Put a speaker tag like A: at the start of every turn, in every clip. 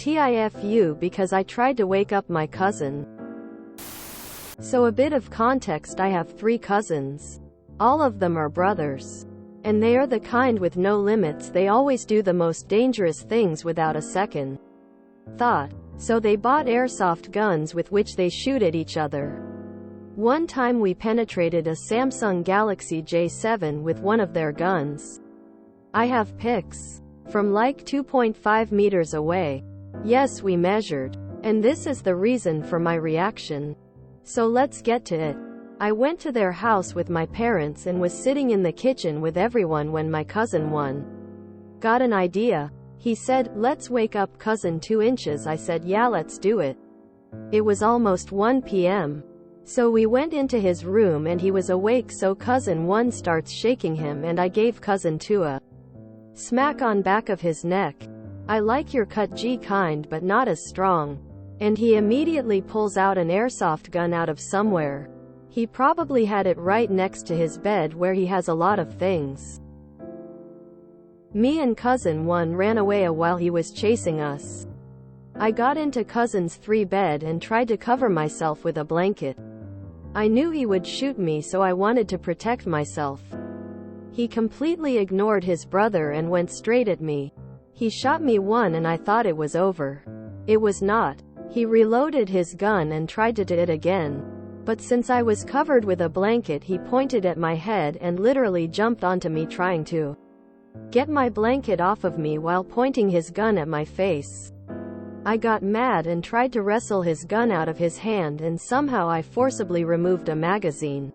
A: TIFU because I tried to wake up my cousin. So a bit of context: I have 3 cousins. All of them are brothers. And they are the kind with no limits. They always do the most dangerous things without a second thought. So they bought airsoft guns with which they shoot at each other. One time we penetrated a Samsung Galaxy J7 with one of their guns. I have pics. From like 2.5 meters away. Yes, we measured. And this is the reason for my reaction. So let's get to it. I went to their house with my parents and was sitting in the kitchen with everyone when my cousin 1 got an idea. He said, "Let's wake up cousin 2 inches." I said, "Yeah, let's do it." It was almost 1 p.m. So we went into his room and he was awake, so cousin 1 starts shaking him and I gave cousin 2 a smack on back of his neck. "I like your cut G kind, but not as strong." And he immediately pulls out an airsoft gun out of somewhere. He probably had it right next to his bed where he has a lot of things. Me and cousin 1 ran away while he was chasing us. I got into cousin's 3 bed and tried to cover myself with a blanket. I knew he would shoot me, so I wanted to protect myself. He completely ignored his brother and went straight at me. He shot me 1 and I thought it was over. It was not. He reloaded his gun and tried to do it again. But since I was covered with a blanket, he pointed at my head and literally jumped onto me, trying to get my blanket off of me while pointing his gun at my face. I got mad and tried to wrestle his gun out of his hand, and somehow I forcibly removed a magazine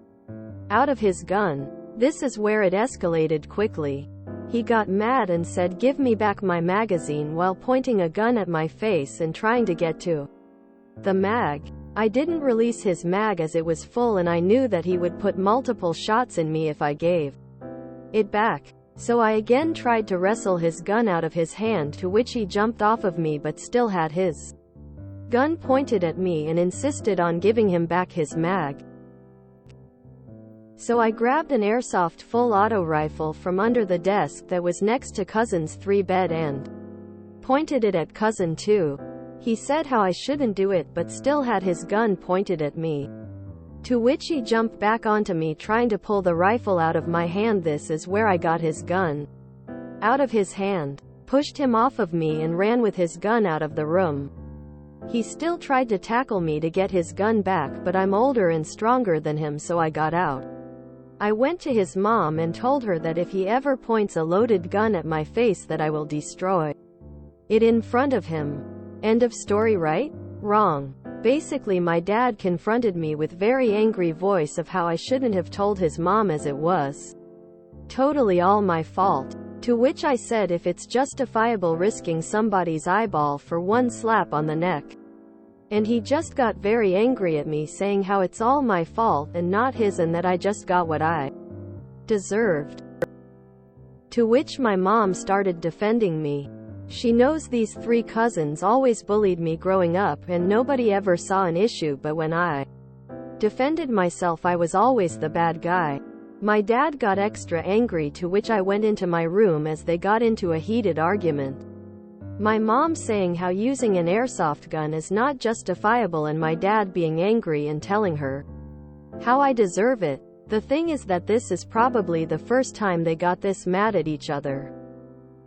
A: out of his gun. This is where it escalated quickly. He got mad and said, "Give me back my magazine," while pointing a gun at my face and trying to get to the mag. I didn't release his mag as it was full, and I knew that he would put multiple shots in me if I gave it back. So I again tried to wrestle his gun out of his hand, to which he jumped off of me but still had his gun pointed at me and insisted on giving him back his mag. So I grabbed an airsoft full auto rifle from under the desk that was next to cousin's 3 bed and pointed it at cousin 2. He said how I shouldn't do it, but still had his gun pointed at me. To which he jumped back onto me, trying to pull the rifle out of my hand. This is where I got his gun out of his hand, pushed him off of me and ran with his gun out of the room. He still tried to tackle me to get his gun back, but I'm older and stronger than him, so I got out. I went to his mom and told her that if he ever points a loaded gun at my face, that I will destroy it in front of him. End of story, right? Wrong. Basically, my dad confronted me with very angry voice of how I shouldn't have told his mom, as it was totally all my fault. To which I said, if it's justifiable risking somebody's eyeball for 1 slap on the neck. And he just got very angry at me, saying how it's all my fault and not his, and that I just got what I deserved. To which my mom started defending me. She knows these 3 cousins always bullied me growing up and nobody ever saw an issue, but when I defended myself, I was always the bad guy. My dad got extra angry, to which I went into my room as they got into a heated argument. My mom saying how using an airsoft gun is not justifiable, and my dad being angry and telling her how I deserve it. The thing is that this is probably the first time they got this mad at each other.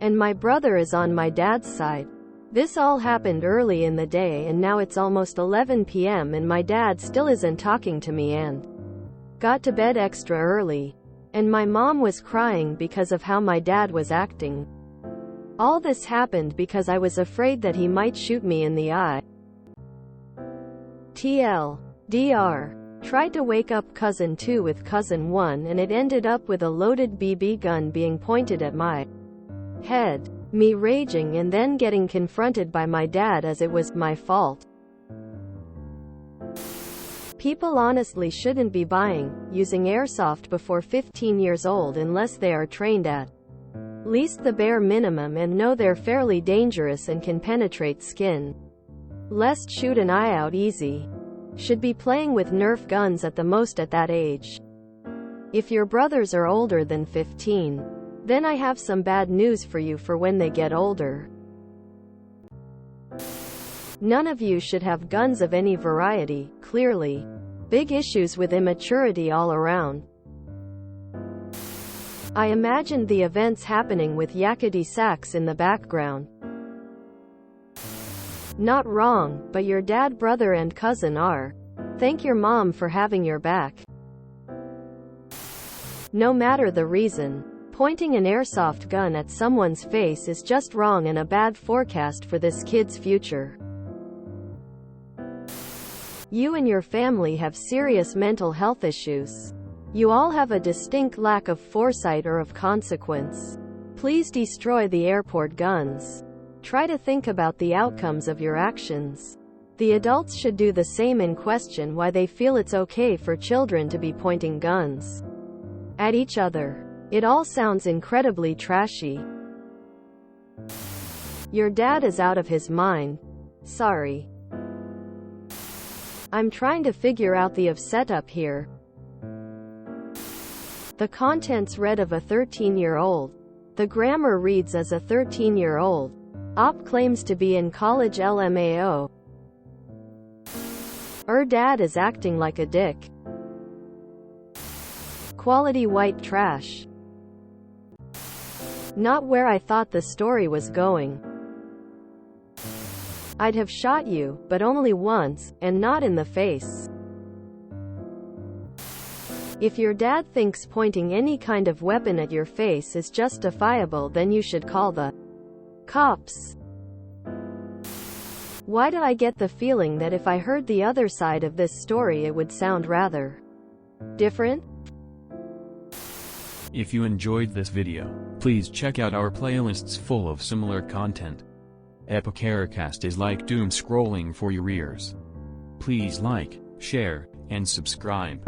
A: And my brother is on my dad's side. This all happened early in the day, and now it's almost 11 p.m. and my dad still isn't talking to me and got to bed extra early. And my mom was crying because of how my dad was acting. All this happened because I was afraid that he might shoot me in the eye. TLDR. Tried to wake up cousin 2 with cousin 1, and it ended up with a loaded BB gun being pointed at my head. Me raging and then getting confronted by my dad as it was my fault. People honestly shouldn't be using airsoft before 15 years old unless they are trained at least the bare minimum and know they're fairly dangerous and can penetrate skin. Lest shoot an eye out easy. Should be playing with Nerf guns at the most at that age. If your brothers are older than 15, then I have some bad news for you for when they get older. None of you should have guns of any variety, clearly. Big issues with immaturity all around. I imagined the events happening with yakety sax in the background. Not wrong, but your dad, brother and cousin are. Thank your mom for having your back. No matter the reason, pointing an airsoft gun at someone's face is just wrong and a bad forecast for this kid's future. You and your family have serious mental health issues. You all have a distinct lack of foresight or of consequence. Please destroy the airport guns. Try to think about the outcomes of your actions. The adults should do the same and question why they feel it's okay for children to be pointing guns at each other. It all sounds incredibly trashy. Your dad is out of his mind. Sorry. I'm trying to figure out the setup here. The contents read of a 13-year-old. The grammar reads as a 13-year-old. Op claims to be in college LMAO. Dad is acting like a dick. Quality white trash. Not where I thought the story was going. I'd have shot you, but only once, and not in the face. If your dad thinks pointing any kind of weapon at your face is justifiable, then you should call the cops. Why do I get the feeling that if I heard the other side of this story it would sound rather different?
B: If you enjoyed this video, please check out our playlists full of similar content. Epicaricast is like doom scrolling for your ears. Please like, share, and subscribe.